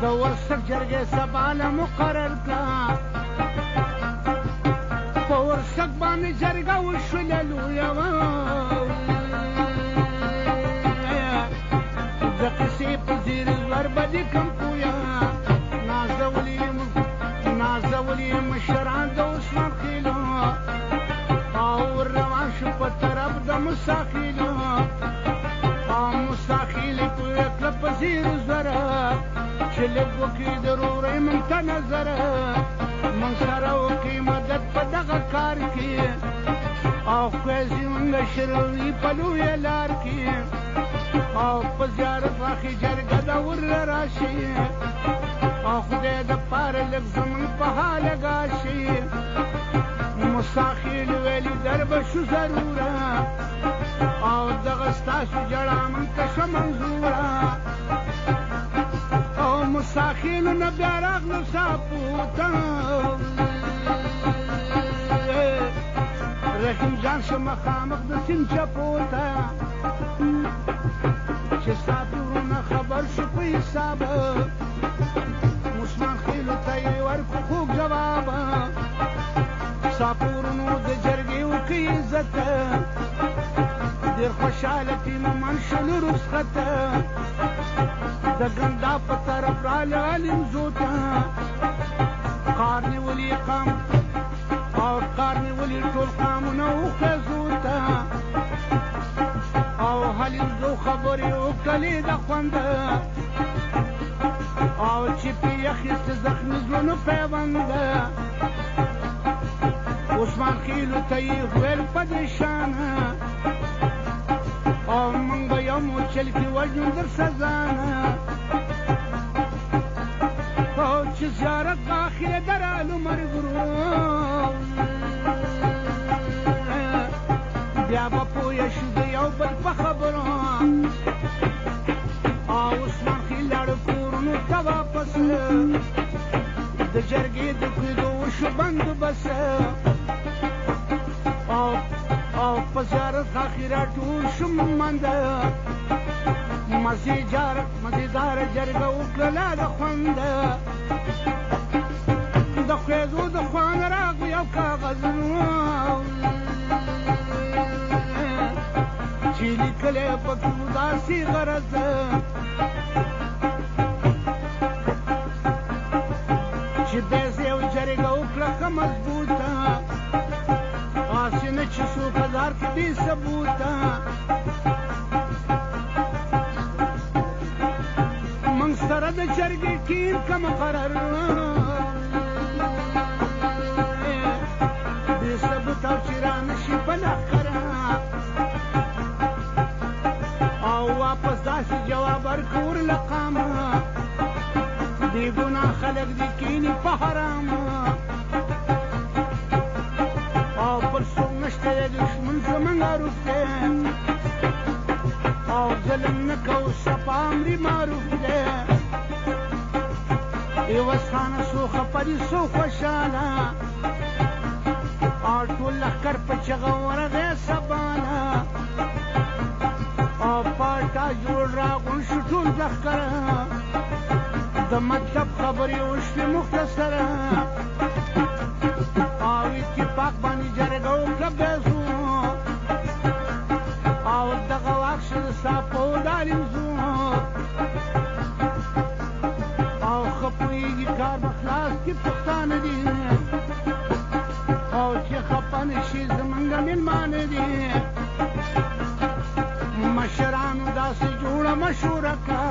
د ورسک جرګې سبا له مقرر کړه په ورسک باندې جرګه وشوله لویه د قصې په ځیر زور به دې کم پویه نازولي مشران د عثمان خېلو او روان شو په طرف د موسی خېلو او موسی خېلې پویه کړه په ځیر زوره چې لږ وکړي د ورورۍ موږ ته نظره موږ سره وکړي مدد په دغه کار کې او خوځي موږ شروي په لویه لار کې او په زیارت واخې جرګه د ور راشي او خدای د پاره لږ زموږ په حاله ګاشي موسی خېل ویلي در به شو ضروره او دغه ستاسو جړه موږ ته ښه منظوره او موسی خېلو نه بیا راغلو ساپو ته رحیم جان شه مخامخ د سیند چپو ته چې ساپورونه خبر شو په حساب عثمان خېلو ته یې ورکړو خوږ جواب ساپورونو د جرګې وکړي عزت ډېر خوشحاله تیمومن شلو رخصت د ګندا په طرف راله علمزو ته کار نیولي قام او کار نیولي ټول قامونه وخېزو ته او علمزو خبرې وکړلې د خوند او چې پې اخیسته زخمي زړونو پیوند عثمان خېلو ته یې ویل په دې شانه او موږ به یو مورچل کې وژنو در سزانه او چې زیارت په اخره درالو ملګرو بیا به پوه شو د یو بل په خبرو او عثمان خېل لاړو کورونو ته واپس د جرګې د کېدو وشو بندوبست او په زیارت اخره ټول شو منده مزېداره جرګه وکړله د خونده د خوېزو د خوانه راغلو یو کاغذونو چې لیکلی پکې و داسې غرض چې بیز یو جرګه وکړه ښه مضبوطه هسې نه چې څوک هزار کې بې ثبوته موږ سره د جرګې ټیم که مقرر بې ثبوته او چې را نه شي په لښکره او واپس داسې جواب ورکړو ورلقامه دې ګناه خلک دې کیني په حرام او پر څوک نشته د دښمن زموږ عروف دی او ظلم نه کوو صفا امري معروف دی عوض خانه څو خفه دي څو خوشحاله او ټول لښکر په چغه ورغی سبانه او پاټا جوړ راغونډ شو ټول لښکره د مطلب خبرې وشوې مختصره او اتفاق باندې جرګه وکړه بیزو او دغه واک شو د ساپو د علمزو او ښه پوهېږي کار به خلاص کړي پښتانه دي او چې خفه نه شي زمونږ مېلمانه دي مشرانو داسې جوړه مشوره کړه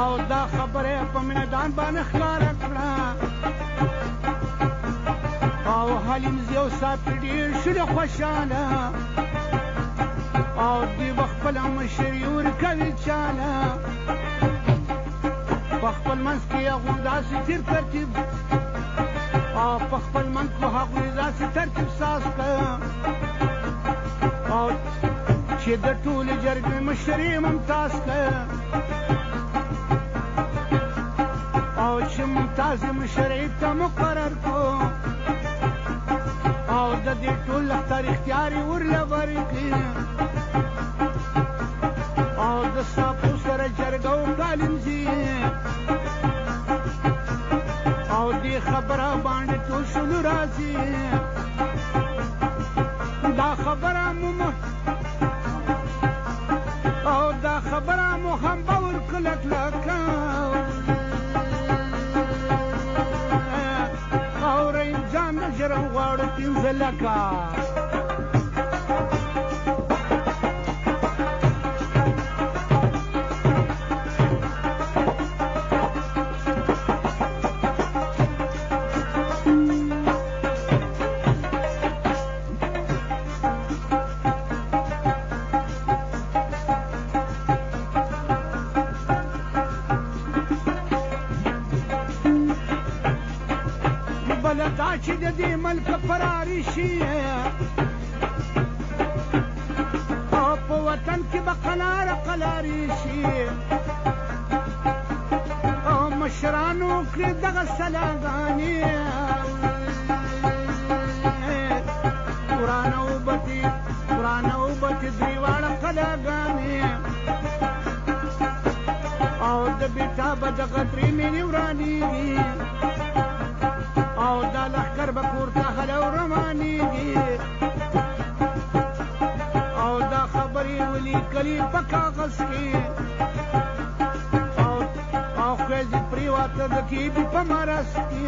او دا خبره په میدان باندې ښکاره کړه او حلیمزي او صافي ډېر شوله خوشحاله او دوی به خپله مشري ورکوي چاله په خپل منځ کې هغوی داسې تیر ترتیب او په خپل منځ کې هغوی داسې ترتیب ساز کړه او چې د ټولې جرګې مشري ممتاز کړه او چې ممتاز مشري ته مقرر کړو او د دې ټول لښکر اختیار یې ورله ورکړي او د ساپو سره جرګه وکړه خبره باندې ټول شلو راځي دا خبره مو هم به ورکړله کلکه اورئ ځان نه ژرم غواړو پنځه لکه دا چې د دې ملک فراري شي او په وطن کې به قلاري شي او مشرانو کړي دغه سلاګانې ورانه وبتې درې واړه قلاګانې او د بیټا به دغه درې مینې ورانېږي او دا لښکر به پورته هله روانېږي او دا خبرې ولیکلي په کاغذ کې او ښځې پرېواته د کیبي په مرض کې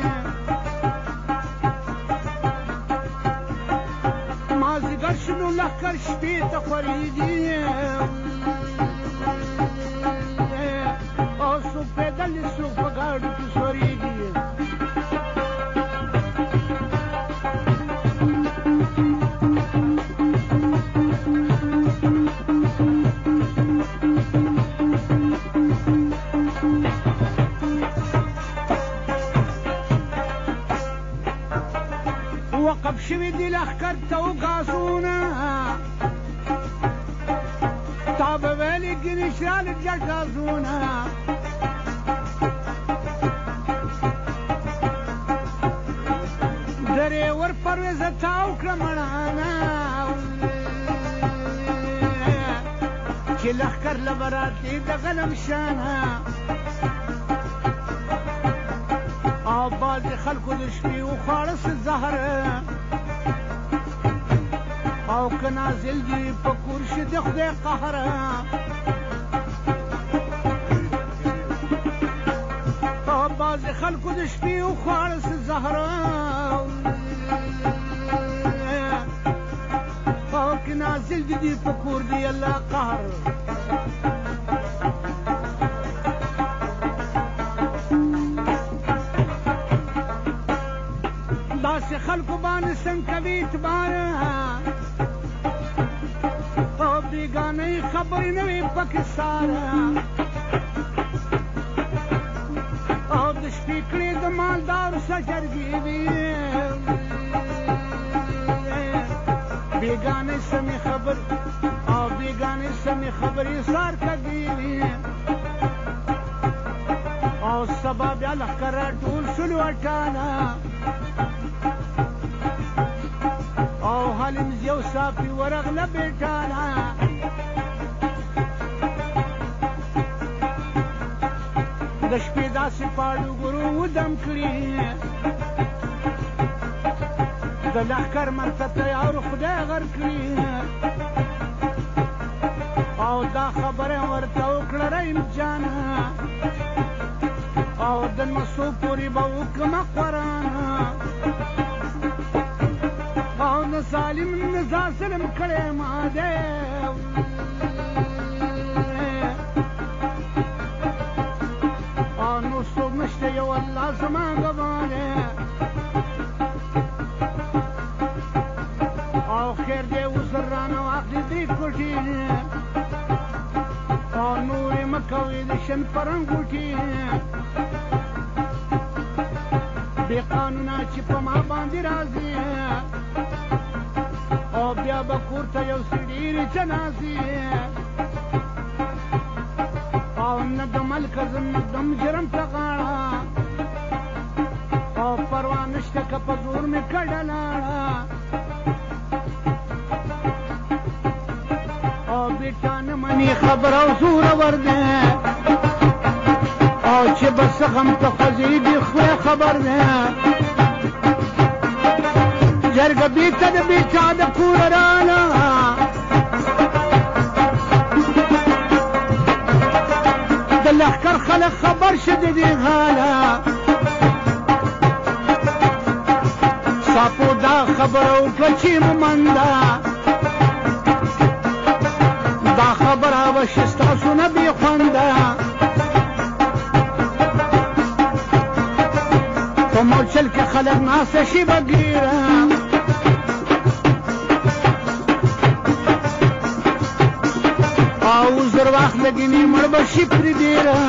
مازدیګر شنو لښکر شپې ته خورېږي او څوک پیدل دي څوک په ګاډو کې سورېږي وقف شوي دي لښکر ته وګازونه تا به ویلې ګینې شراله جګ ګازونه درېور پرویزه تاو کړه مړانه چې لښکر له به راتلې د غنم شانه او بعضې خلکو د شپې وخواړه څه زهر او که نازل دي په کور شي د خدای قهر او بعضې خلکو د شپې وخواړه څه زهر او که نازل دي په کور دی الله قهر داسې خلکو باندې څنګه کوي اعتبار او بېګانۍ خبرې نه وي پکې ساره او د شپې کړې د مالدارو څه جرګې وي بېګانۍ سمې خبرې سار کوي او سبا بیا لښکر راټول شلو اټاله او حلمز یو صافي ورغله بیټاله د شپې داسې پاړو ګرو ودم کړي د لښکر مرته تیارو خدای غر کړي او دا خبره ورته وکړه رحیم جانه او د نسو پورې به وکړمه قرانه او نه ظالم نه ظالم کړی ما دی او نور څوک نشته یو الله زما ګواه دی او خیر دی اوس رانه واخلي درې کوټې او نورې مه کوئ د شن پرنګوټې بې قانونه چې په ما باندې راځي او بیا به کور ته یو څه ډېرې جنازې او نه د ملکه زه نه دم جرم ته غاړه او پروا نشته که په زور مې کډه لاړه او بیټا نه مني خبره او زورور دی او چې بس غم ته خوځېږي خدای خبر دی جرګه بیته د بیچا د کوره راله د لښکر خلک خبر شه د دې حاله صافو دا خبره وکړه چې ممنده دا خبره به شي ستاسو نه بې خونده په مورچل کې خلک ناسته شي به ګیره او زر وخت لګینې مړ به شي پرې ډېره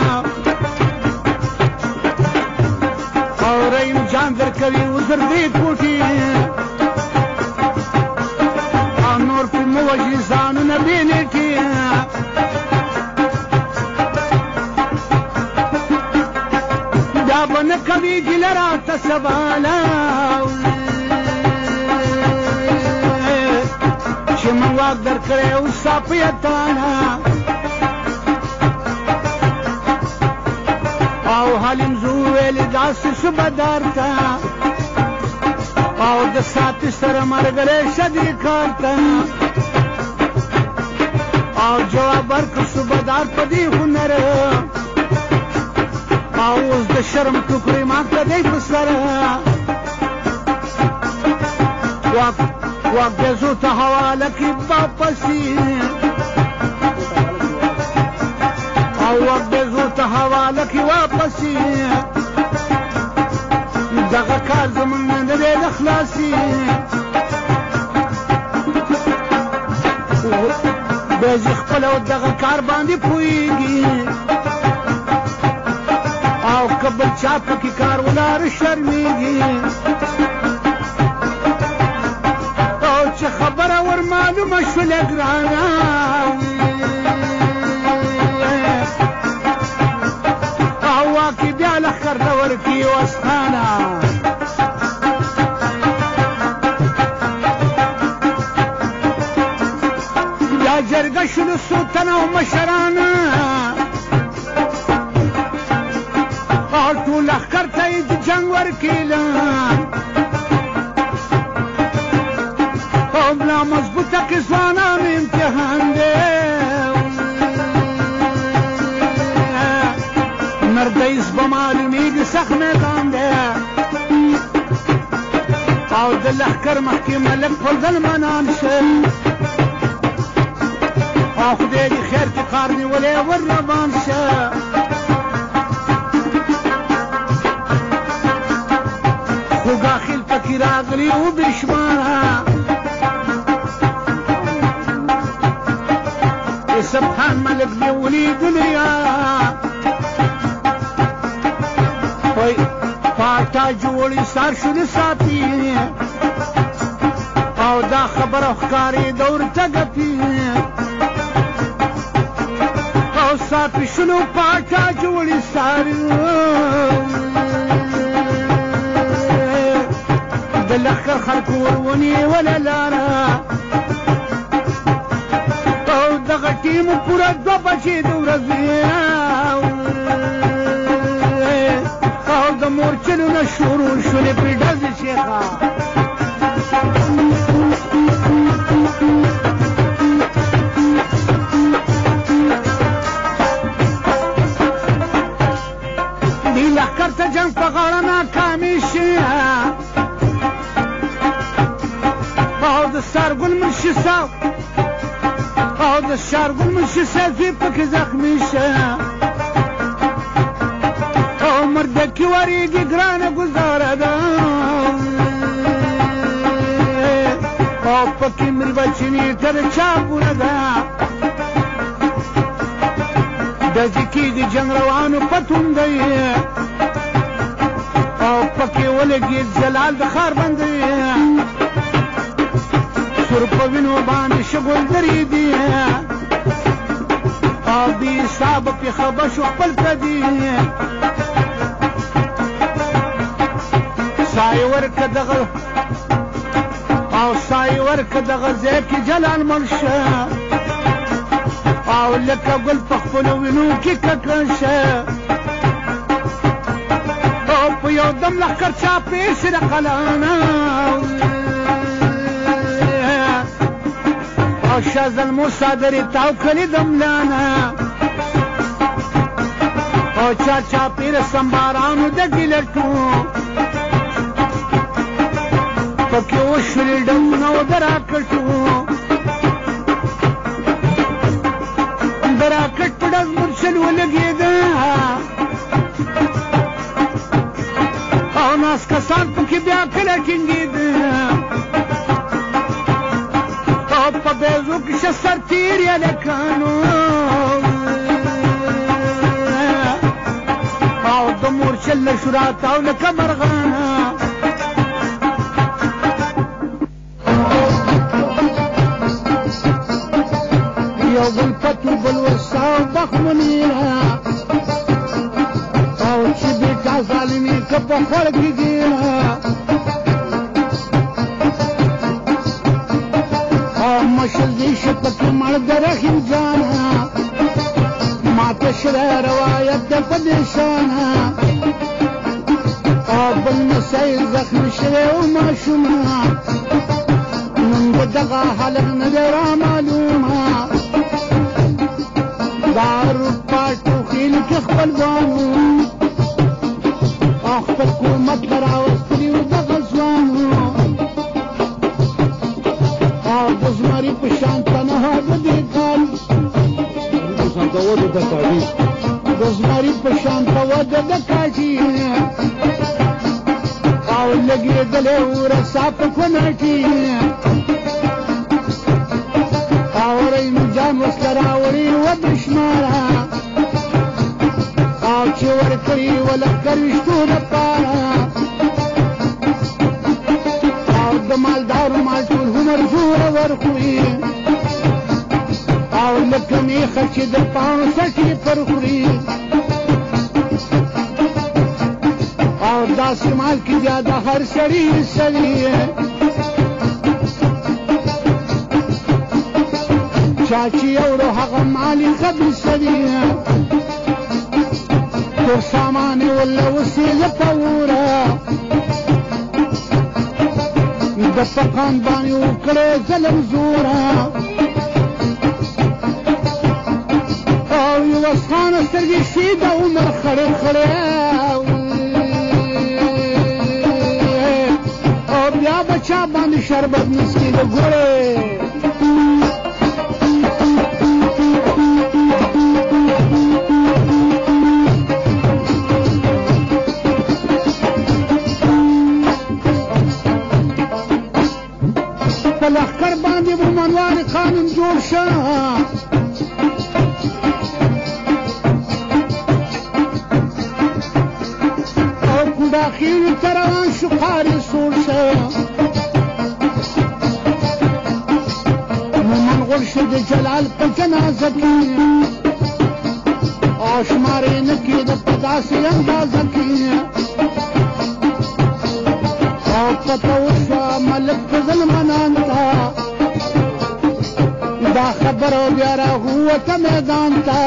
او رحیم جان درکوي وزر دې کوټې او نور پرې مه وژني ځانونه بې نیټې بیا به نه کوي ګیله راته سباله چې من واک درکړی اوس ستا په یتانه او حلیم زو ویلې داسې شو بدار ته او د ساتي سره مرګلی شه دې کار ته او جواب ورکړ صوبهدار په دې هنر او اوس د شرم ټوکرې مات کړه دی په سره واک دې ته حواله کړي واپسې او واک دې ته حواله کړي واپسې دغه کار زمونږ نه دی د خلاصي بیا زه خپله دغه کار باندې پوهېږي او که بل چا پکې کار ولاړ شرمېږي او چې خبره ور معلومه شوله ګرانه او واکې بیا لښکر ته ورکړي وسخانه بیا جرګه شولو څو تنه او مشرانه ټول لښکر ته یې د جنګ ورکړله او ملا مضبوطه کې ځوانان امتحان دی نردیس به معلومېږي سخت میدان دی او د لښکر مخکې ملک فضل منان شه او خدای دې خیر کې کار نیولی ور روان شه خوږه خیل پکې راغلي و بې شماره یوسف خان ملک مې ولیدلی وای پاټا جوړې سر شولې ساتي او دا خبره ښکارېده ورته ګپي او ساپي شولو پاټا جوړې سر د لښکر خلکو ور ونیوله لاره او دغه ټیم پوره 2 بجې د ورځې او د مورچلو نه شروع شولې پرې ډزې شیخه دې لښکر ته جنګ په غاړه ناکامې شي او د سارګل منشي صاحب او د شارګل منشي صاحب زوی پکې زخمي شه او مردکي ورېږي ګرانه ګزاره ده او پکې میربچې نیټه د چاپونه ده ډزې کېږي جنګ روانو پتون دی او پکې ولګېد جلال د ښار بندی سور په وینو باندې شګل درېدي او بې حسابه پې خبه شو خپل پردي سایې ورکه دغه او سایې ورکه دغه ځای کې جلال مړ شه او لکه ګل په خپلو وینو کې ککړ شه او په یو دم لښکر چاپې سره قلانه او شازل موسی درې تاو کړي د ملانا او چا پیر سمبارانو د ګلټو پکې وشول ډمونه او دراکټو دراکټ په ډز مرشل ولګېده او ناس کسان پکې بیا کله ټینګېده او په بیزو کې شه سرتېر یې لکانو او د مورچل له شورا تاو لکه مرغانه یو بل پتو بل وسا او بخمنیره او چې بیټا ظالمي که په خوړ کې ګیره او مشل دې شه پکې مړ د رحیم جانه ماته شره روایت د په دې شانه او بل نسای زخم شوی او ماشومه نن به دغه هلک نه دی رامعلومه دا اروپا ټوخیل کې خپلوانو او خپل حکومت ته راوستلي وو دغه ځوانو او د زمري په شان تنها د دې کال د زمري په شان ته وده د کاټي او لګېدلی و رسا په کوناټي او رحیم جان وسله راوړې وه بشماره او چې ورکړي و لښکر ویشتو دپاره او د مالدارو مال ټول عمر جوړه ورخوري او لکه میخه چې د پاڼو سټې پر خوري او داسې مال کې بیا د هر سړي سړي چا چې یوړو هغه مال یې خبیثوي تر سامان یې وله وسیله په وره د فقان باندې وکړی ظلم زوره او یوه خانه سترګې شي د عمر خړې خړې او بیا به چا باندې شربت مسکي د ګوړې په لښکر باندې به منوار قانون جوړ شه او کوډاخیلو ته روان شو قارې سوړ شه مومن غول شو د جلال په جنازه کې او شمار یې نه کېده په داسې اندازه کې او پته وشوه ملک فضل منان ته دا خبره بیا راووته میدان ته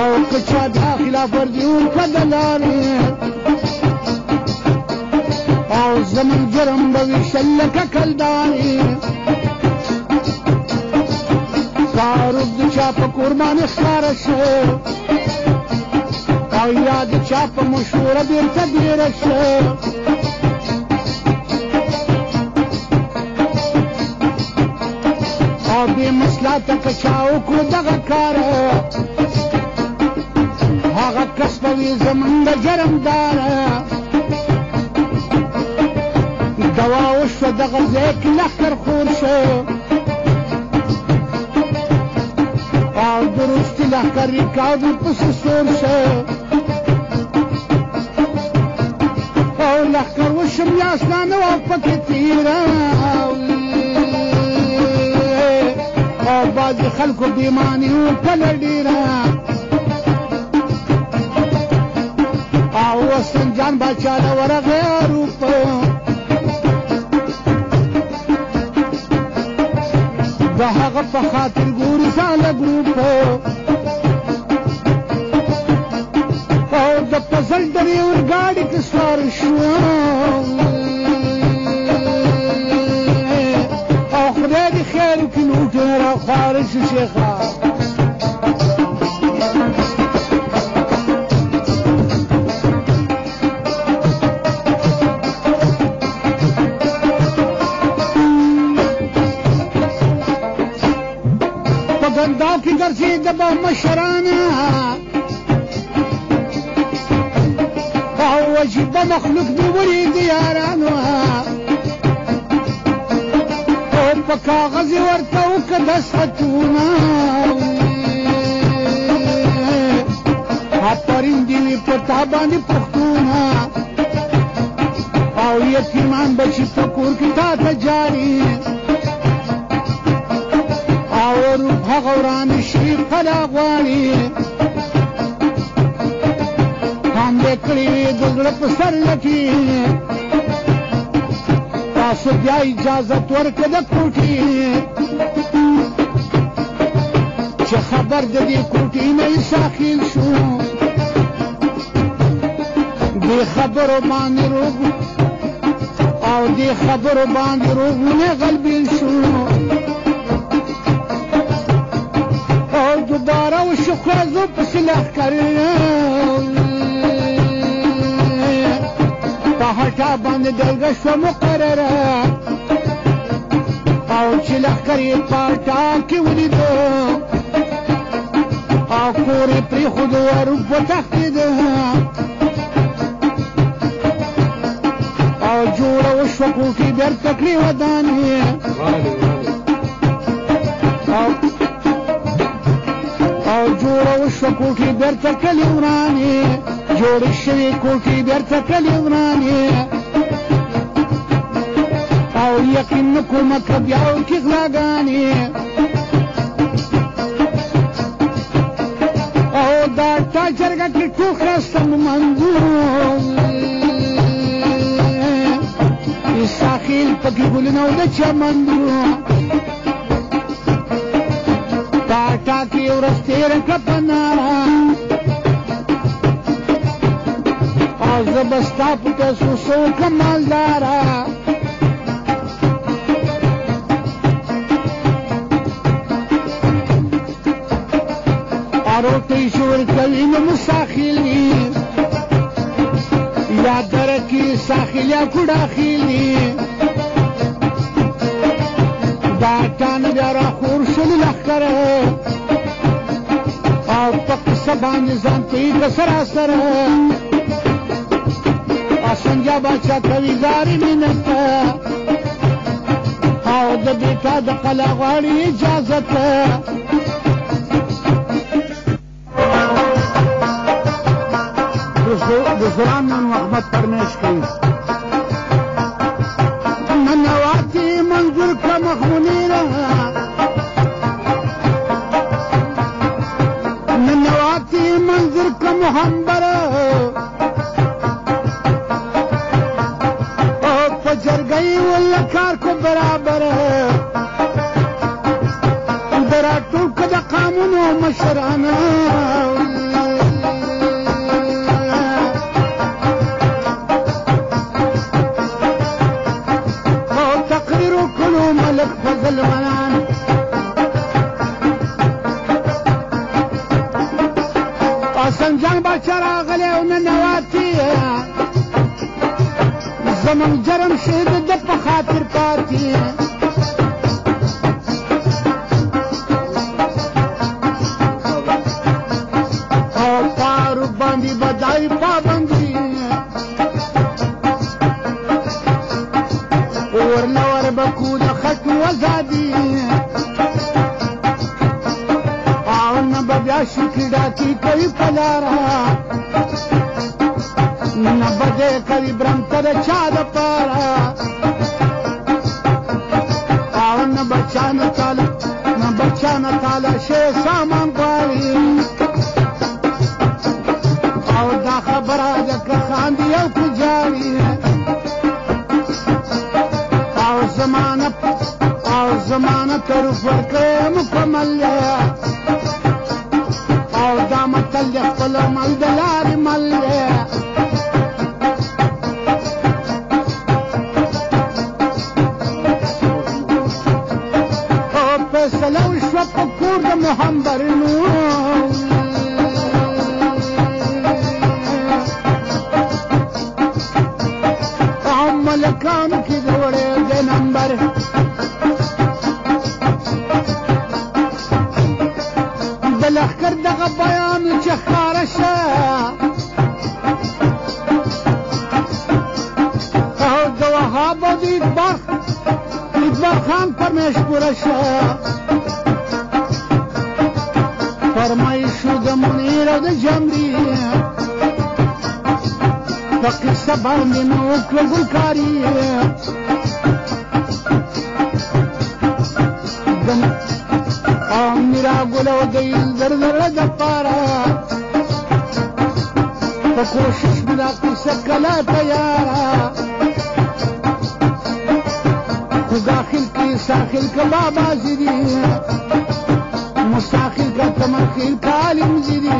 او که چا دا خلاف ورزي وکړه د لارې او زمون جرم به ویشل لکه کلدارې تعارف د چا په قربانې ښکاره شو او یا د چا په مشوره بېرته ډېره شو او بې مصلحته که چا وکړو دغه کاره هغه کس به وي زمونږ د جرم داره دوا وشوه دغه ځای کې لښکر خور شو او د روستي لښکر ریکاو ورپسې سور شو او لښکر وشو میاشت لا نه وه پکې تېره او بعضې خلکو بېماني وکړله ډېره او وسلم جان باچا له ورغی اروپا د هغه په خاطر ګوري ساله ګروپ او د فضل درې اورګاډي کې سوار شو ګرځېده به مشرانه او عجیبه مخلوق دې ولید یارانو او په کاغذ یې ورته وکړه دستخطونه آفرین دې وي په تا باندې پښتونه او یتیمان بچي په کور کې تا ته جاري او هغه ورانه شي کله غواړي هم دې کړي وي د زړه په سر لکي تاسو بیا اجازت ورکړه د کوټې چې خبر د دې کوټې نه یې ساخیل شو دې خبرو باندې روغ او دې خبرو باندې روغونه غلبیل شو او دوباره وشو خوازو پسې لښکر په هټا باندې ډلګه شوه مقرره او چې لښکر یې په هټا کې ولیده او کور یې پرېښود ور وتښتېده او جوړه وشوه کوټې بېرته کړې ودانې او جوړه وشوه کوټې بېرته کلي ورانې جوړې شوې کوټې بېرته کلي ورانې او یقین نه کومه که بیا وکړي غلاګانې او دا تا جرګه کې ټوک راستم منظور ساخیل پکې ګلونه او د چمندو پاټا کې ورځ تېره کړه په ناره او زه به ستا په پیسو څه وکړم مالداره روټۍ چې ورکوي نو مساخیلي یا درکې ساخیل یا کوډاخیلي دا ټان بیا راخور شول لښکر او په قصه باندې ځان کوي که سراسر اسنجا باچا کوي زارې منت او د بیټا د قلا غواړي اجازت د زران نن محمد پرمیش کوي ننواتي منظور که مخمونیره ننواتي منظور که محمبره او په جرګۍ وله کار کو برابره د راټول که د قانونو مشرانه سنجان باچا راغلی او ننواتي زمونږ جرم شي د ده په خاطر پاتې او پارو باندې بدای پابندي ورنه وربکو د خټو ازادي بیا شکی ډاکی کوي په لاره نه بدې کوي برمته د چا دپاره او نه بچانه تاله شی سامان غواړي او دا خبره ده که خاندي او که جاړي او زمانه طرف ورکړی مکمل او دا متل د خپل مل د لارې مل دی او فیصله وشوه په کور د محمبرینو او ملکانو کې د وړې د نمبر د لښکر دغه بیان چې ښکاره شه او د وهاب او د اکبر خان پرمیشپوره شه فرمایشو د منیر او د جمري په قصه باندې مې وکړه ګلکاري او میرا ګل او د زړه دپاره په کوشش مې دا قصه کله تیاره خو داخل کې ساخل که بابا زیدي مساخل که تمخیل که عالم زیدي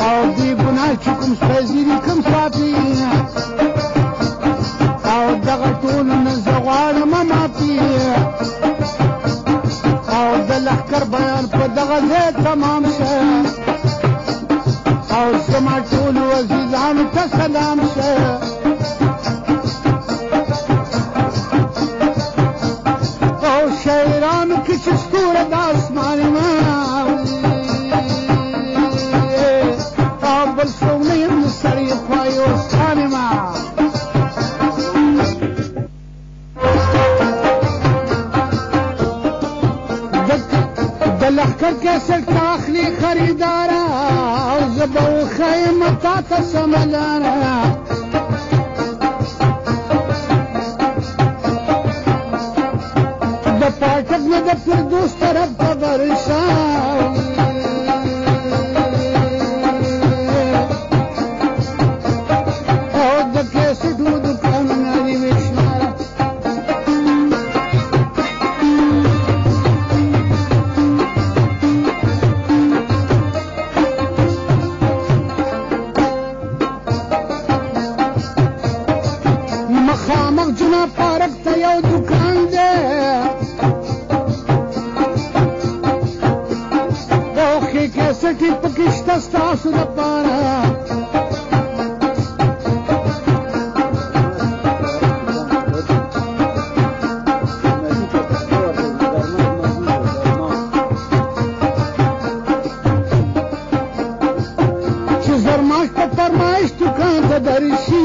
او دی ګناه چې کوم سپی زیدي کوم صافي او دغه ټول نه زه غواړم معافي او د لښکر بیان په دغه ځای تمام شه او زما ټولو عزیزانو ته سلام شه او شاعرانو کې چې ستوره د اسمان ما او بل څوک نه یم د سړي خوا یو ستان ما د لښکر کیسټ ته اخلي خریداره او زه به وښیم تا ته سمه لاره د پاټک نه د فردوس طرف ته برشه او د کیسټو دوکانونه دې وشماره مخامخ جناب پارک ته یو دوکان دی او ښې کیسټې پکې شته ستاسو دپاره چې زرماش په فرمایش دوکان ته درشي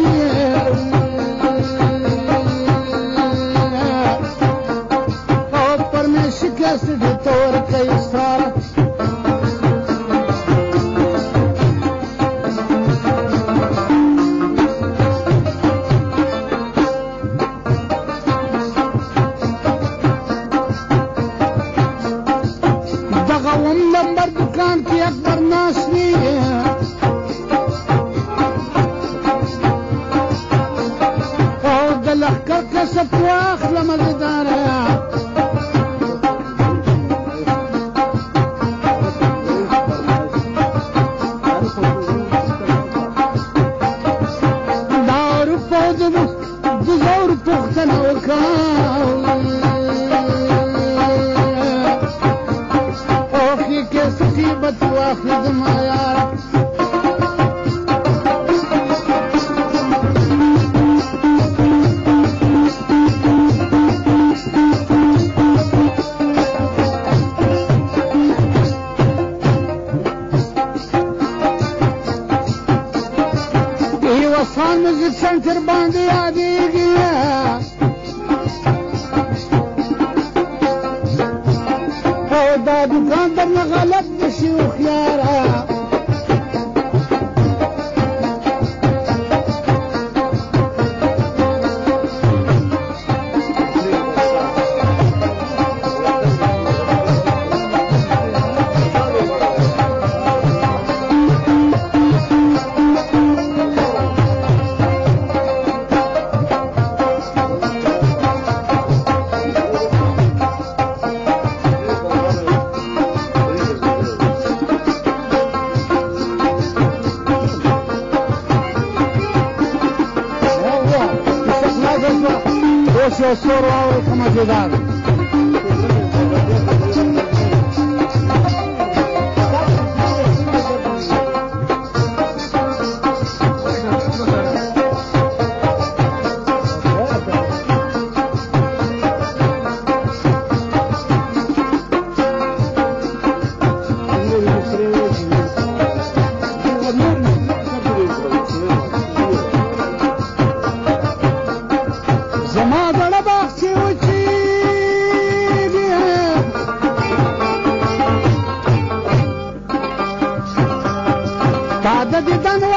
کیسټ ته ورکوي ساره دغه اووم نمبر دوکان کې اکبر ناست وي او د لښکر کسب واخلمه زداره وسان میوزیک سنټر باندې یادېږي او دا دوکان درنه غلط نشي هوښیاره سور واورو که مزیدار د دیدن